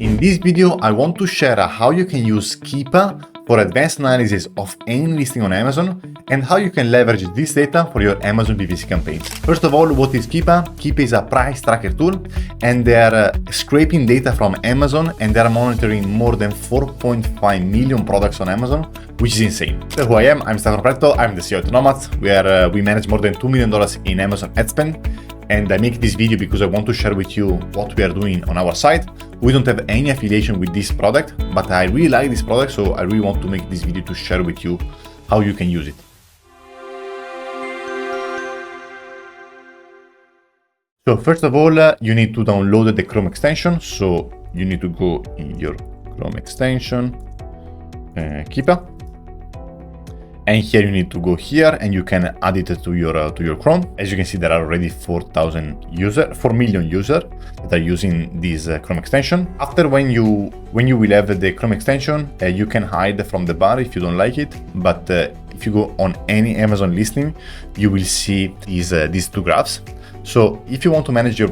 In this video, I want to share how you can use KEEPA for advanced analysis of any listing on Amazon and how you can leverage this data for your Amazon PPC campaigns. First of all, what is KEEPA? KEEPA is a price tracker tool, and they are scraping data from Amazon, and they are monitoring more than 4.5 million products on Amazon, which is insane. So who I am, I'm Stefano Pretto, I'm the CEO at Nomads, where we manage more than $2 million in Amazon ad spend. And I make this video because I want to share with you what we are doing on our site. We don't have any affiliation with this product, but I really like this product, so I really want to make this video to share with you how you can use it. So first of all, you need to download the Chrome extension. So you need to go in your Chrome extension, KEEPA. And here you need to go here and you can add it to your Chrome. As you can see, there are already 4 million users that are using this Chrome extension. After when you will have the Chrome extension, you can hide from the bar if you don't like it. But if you go on any Amazon listing, you will see these two graphs. So if you want to manage your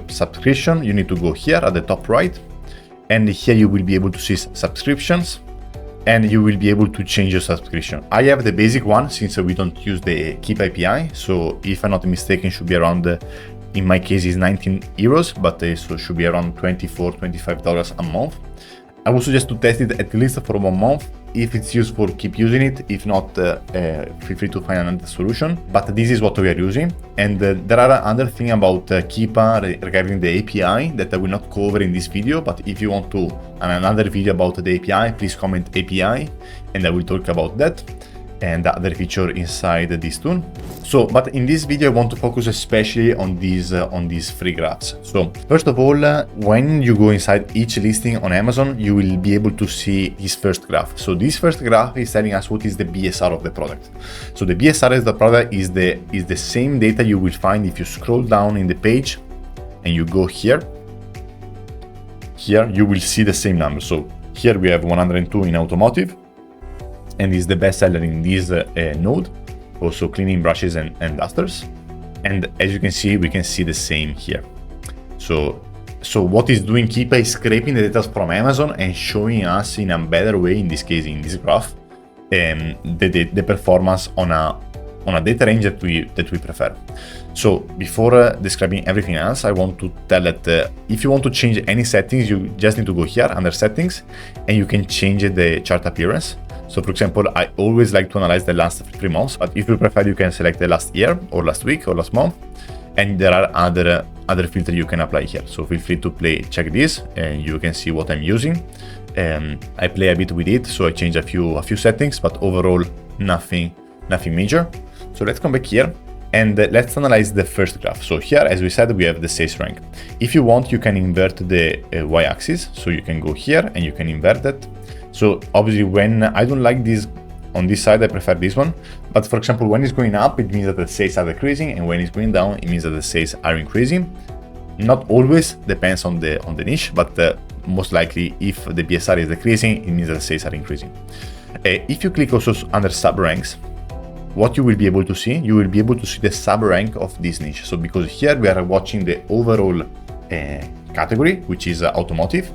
subscription, you need to go here at the top right, and here you will be able to see subscriptions. And you will be able to change your subscription. I have the basic one since we don't use the KEEPA API. So if I'm not mistaken, should be around, in my case is 19 euros, but so should be around $24, $25 a month. I would suggest to test it at least for 1 month. If it's useful, keep using it. If not, feel free to find another solution. But this is what we are using. And there are other things about KEEPA regarding the API that I will not cover in this video. But if you want to another video about the API, please comment API and I will talk about that and the other feature inside this tool. So, but in this video, I want to focus especially on these free graphs. So first of all, when you go inside each listing on Amazon, you will be able to see this first graph. So this first graph is telling us what is the BSR of the product. So the BSR of the product is the same data you will find if you scroll down in the page and you go here. Here you will see the same number. So here we have 102 in automotive, and is the best seller in this node, also cleaning brushes and dusters. And as you can see, we can see the same here. So what is doing KEEPA is scraping the data from Amazon and showing us in a better way, in this case in this graph, the performance on a data range that we prefer. So before describing everything else, I want to tell that if you want to change any settings, you just need to go here under settings and you can change the chart appearance. So for example, I always like to analyze the last 3 months, but if you prefer, you can select the last year or last week or last month. And there are other filters you can apply here. So feel free to check this and you can see what I'm using. I play a bit with it, so I change a few settings, but overall nothing major. So let's come back here and let's analyze the first graph. So here, as we said, we have the sales rank. If you want, you can invert the y-axis. So you can go here and you can invert that. So obviously when I don't like this on this side, I prefer this one. But for example, when it's going up, it means that the sales are decreasing, and when it's going down, it means that the sales are increasing. Not always, depends on the niche, but most likely if the BSR is decreasing, it means that the sales are increasing. If you click also under sub ranks, what you will be able to see, you will be able to see the sub rank of this niche. So because here we are watching the overall category, which is automotive,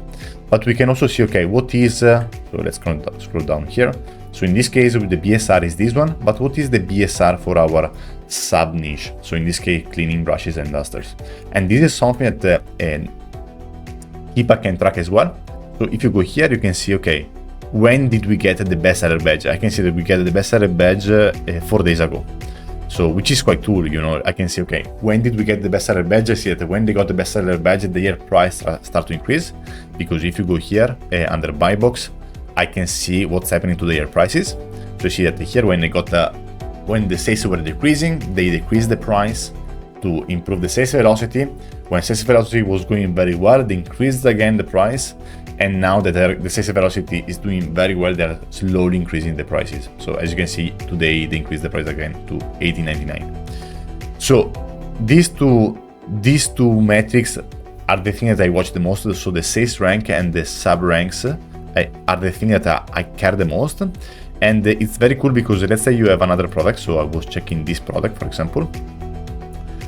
but we can also see, okay, what is, so let's scroll down here. So in this case, the BSR is this one, but what is the BSR for our sub niche? So in this case, cleaning brushes and dusters. And this is something that KEEPA can track as well. So if you go here, you can see, okay, when did we get the bestseller badge? I can see that we get the bestseller badge 4 days ago. So, which is quite cool, you know, I can see, okay, when did we get the bestseller badge? I see that when they got the bestseller badge, the year price start to increase. Because if you go here under buy box, I can see what's happening to the year prices. So you see that here, when the sales were decreasing, they decreased the price to improve the sales velocity. When sales velocity was going very well, they increased again the price. And now that the sales velocity is doing very well, they're slowly increasing the prices. So as you can see, today they increased the price again to $18.99. So these two metrics are the things that I watch the most. So the sales rank and the sub ranks are the things that I care the most. And it's very cool because let's say you have another product. So I was checking this product, for example.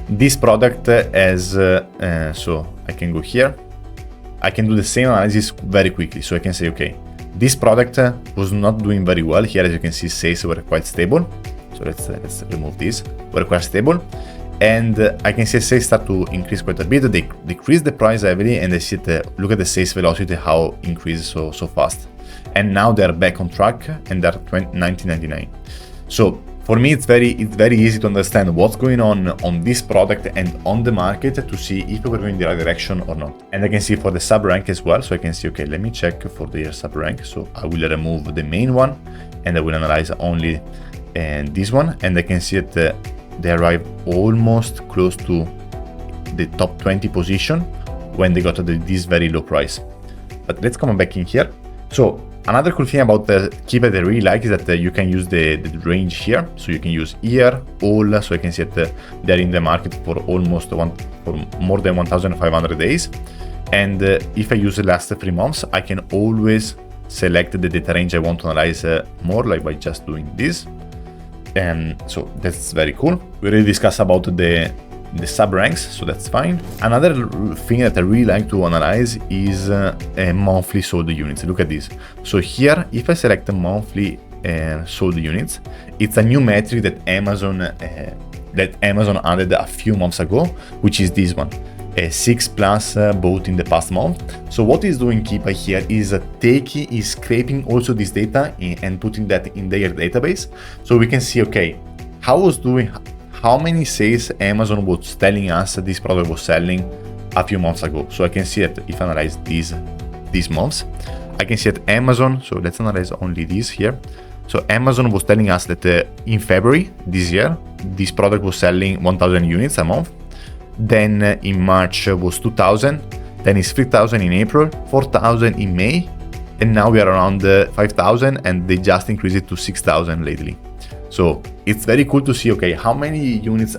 This product has, so I can go here I can do the same analysis very quickly. So I can say, okay, this product was not doing very well. Here, as you can see, sales were quite stable. So let's remove this. Were quite stable. And I can see sales start to increase quite a bit. They decrease the price heavily, and I see look at the sales velocity, how increases so fast. And now they're back on track, and they're 19.99. So for me, it's very easy to understand what's going on this product and on the market to see if we're going in the right direction or not. And I can see for the sub rank as well. So I can see, okay, let me check for their sub rank. So I will remove the main one, and I will analyze only this one, and I can see that they arrive almost close to the top 20 position when they got to this very low price. But let's come back in here. So another cool thing about the KEEPA that I really like is that you can use the range here. So you can use year, all. So I can see that they're in the market for almost for more than 1,500 days. And if I use the last 3 months, I can always select the data range I want to analyze more, like by just doing this. And so that's very cool. We already discussed about the sub ranks, so that's fine. Another thing that I really like to analyze is monthly sold units. Look at this. So here, if I select the monthly sold units, it's a new metric that Amazon added a few months ago, which is this one. 6+ bought in the past month. So what is doing KEEPA here is scraping also this data and putting that in their database, so we can see, okay, how many sales Amazon was telling us this product was selling a few months ago. So I can see that if I analyze these months, I can see that Amazon, so let's analyze only this here. So Amazon was telling us that in February this year, this product was selling 1,000 units a month. Then in March was 2,000, then it's 3,000 in April, 4,000 in May, and now we are around 5,000, and they just increased it to 6,000 lately. So it's very cool to see, okay, how many units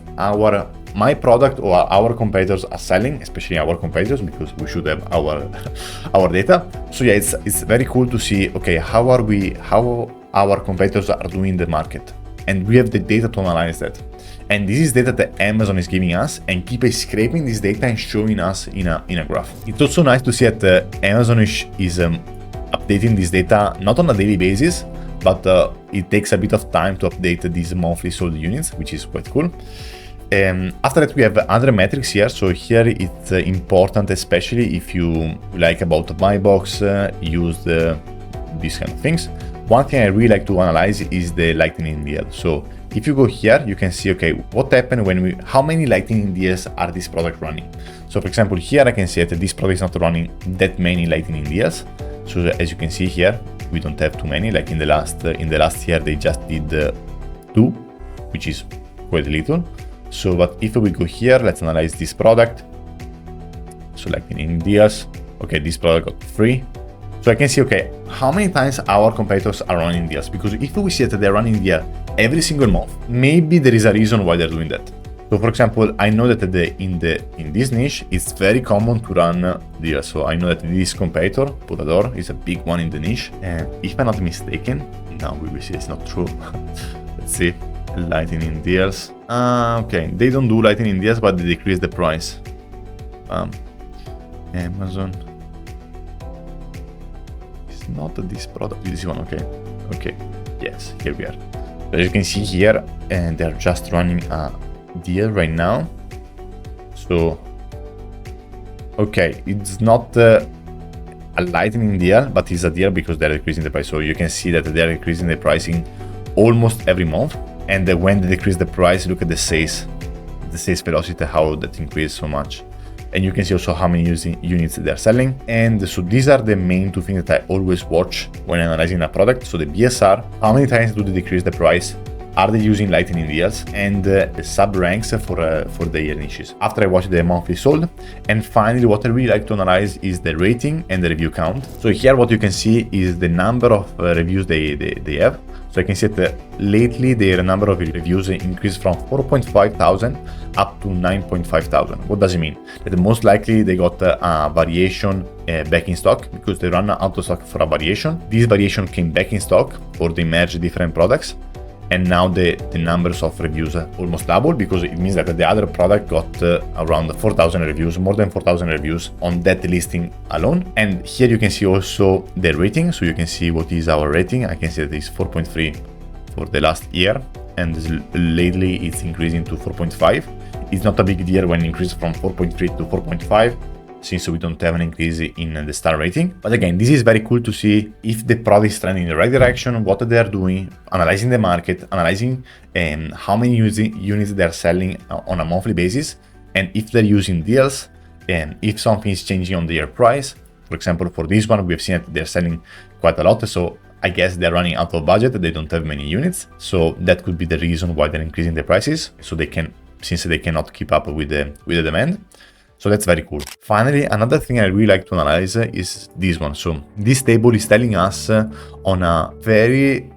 my product or our competitors are selling, especially our competitors, because we should have our data. So yeah, it's very cool to see, okay, how our competitors are doing in the market, and we have the data to analyze that. And this is data that Amazon is giving us, and KEEPA is scraping this data and showing us in a graph. It's also nice to see that Amazon is updating this data not on a daily basis, but it takes a bit of time to update these monthly sold units, which is quite cool. After that, we have other metrics here. So here it's important, especially if you like about buy box, use these kind of things. One thing I really like to analyze is the lightning deal. So if you go here, you can see, okay, what happened how many lightning deals are this product running? So for example, here I can see that this product is not running that many lightning deals. So as you can see here, we don't have too many. Like in the last year, they just did 2, which is quite little. So, but if we go here, let's analyze this product. So lightning deals, okay, this product got 3. So I can see, okay, how many times our competitors are running deals, because if we see that they're running deal every single month, maybe there is a reason why they're doing that. So for example, I know that in this niche, it's very common to run deals. So I know that this competitor, Purador, is a big one in the niche. And if I'm not mistaken, now we will see it's not true. Let's see, lightning deals. Okay, they don't do lightning deals, but they decrease the price. Amazon. Not this product, this one. Okay, yes, here we are. As you can see here, and they're just running a deal right now. So okay, it's not a lightning deal, but it's a deal because they're decreasing the price. So you can see that they're increasing the pricing almost every month, and when they decrease the price, look at the sales velocity, how that increased so much. And you can see also how many units they're selling. And so these are the main 2 things that I always watch when analyzing a product. So the BSR, how many times do they decrease the price? Are they using lightning deals? And the sub ranks for their niches. After I watch the monthly sold. And finally, what I really like to analyze is the rating and the review count. So here what you can see is the number of reviews they have. So I can see that lately their number of reviews increased from 4,500 up to 9,500. What does it mean? That most likely they got a variation back in stock, because they run out of stock for a variation. This variation came back in stock, or they merged different products. and now the numbers of reviews almost double, because it means that the other product got around 4,000 reviews, more than 4,000 reviews on that listing alone. And here you can see also the rating, so you can see what is our rating. I can see that it's 4.3 for the last year, and lately it's increasing to 4.5. It's not a big deal when it increases from 4.3 to 4.5, since we don't have an increase in the star rating. But again, this is very cool to see if the product is trending in the right direction, what they are doing, analyzing the market, analyzing how many units they're selling on a monthly basis, and if they're using deals, and if something is changing on their price. For example, for this one, we've seen that they're selling quite a lot, so I guess they're running out of budget, they don't have many units. So that could be the reason why they're increasing the prices, so since they cannot keep up with the demand. So that's very cool. Finally, another thing I really like to analyze is this one. So this table is telling us on a very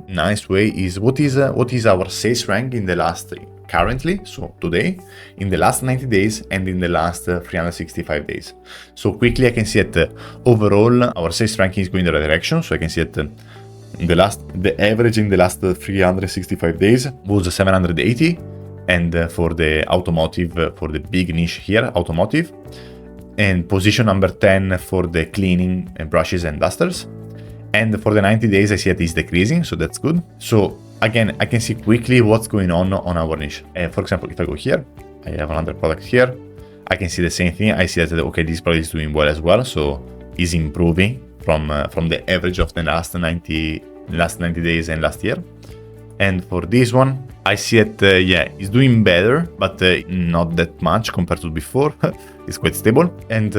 nice way is what is our sales rank in the last, currently, so today, in the last 90 days and in the last 365 days. So quickly I can see that overall our sales ranking is going in the right direction. So I can see that the average in the last 365 days was 780. And for the automotive, for the big niche here, automotive, and position number 10 for the cleaning and brushes and dusters. And for the 90 days, I see that it's decreasing, so that's good. So again, I can see quickly what's going on our niche. For example, if I go here, I have another product here. I can see the same thing. I see that, okay, this product is doing well as well, so is improving from the average of the last 90 days and last year. And for this one, I see it, yeah, it's doing better, but not that much compared to before. It's quite stable. And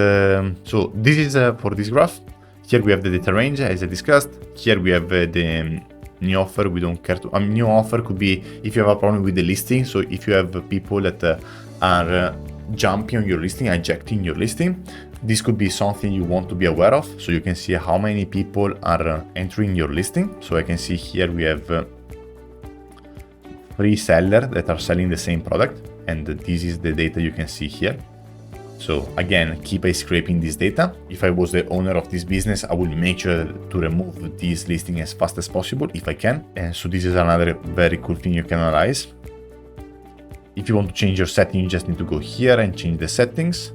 so this is for this graph. Here we have the data range, as I discussed. Here we have the new offer. We don't care to. New offer could be if you have a problem with the listing. So if you have people that are jumping on your listing, ejecting your listing, this could be something you want to be aware of. So you can see how many people are entering your listing. So I can see here we have 3 sellers that are selling the same product, and this is the data you can see here. So again, KEEPA is scraping this data. If I was the owner of this business, I would make sure to remove this listing as fast as possible if I can. And so this is another very cool thing you can analyze. If you want to change your setting, you just need to go here and change the settings.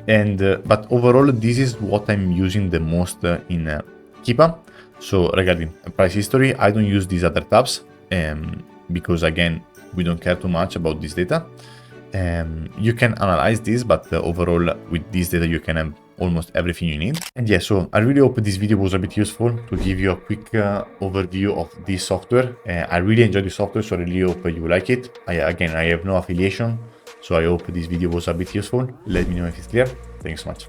And but overall, this is what I'm using the most in KEEPA. So regarding price history, I don't use these other tabs. Because again, we don't care too much about this data. You can analyze this, but overall with this data you can have almost everything you need. And yeah, so I really hope this video was a bit useful to give you a quick overview of this software. I really enjoy the software, so I really hope you like it. Again, I have no affiliation, so I hope this video was a bit useful. Let me know if it's clear. Thanks so much.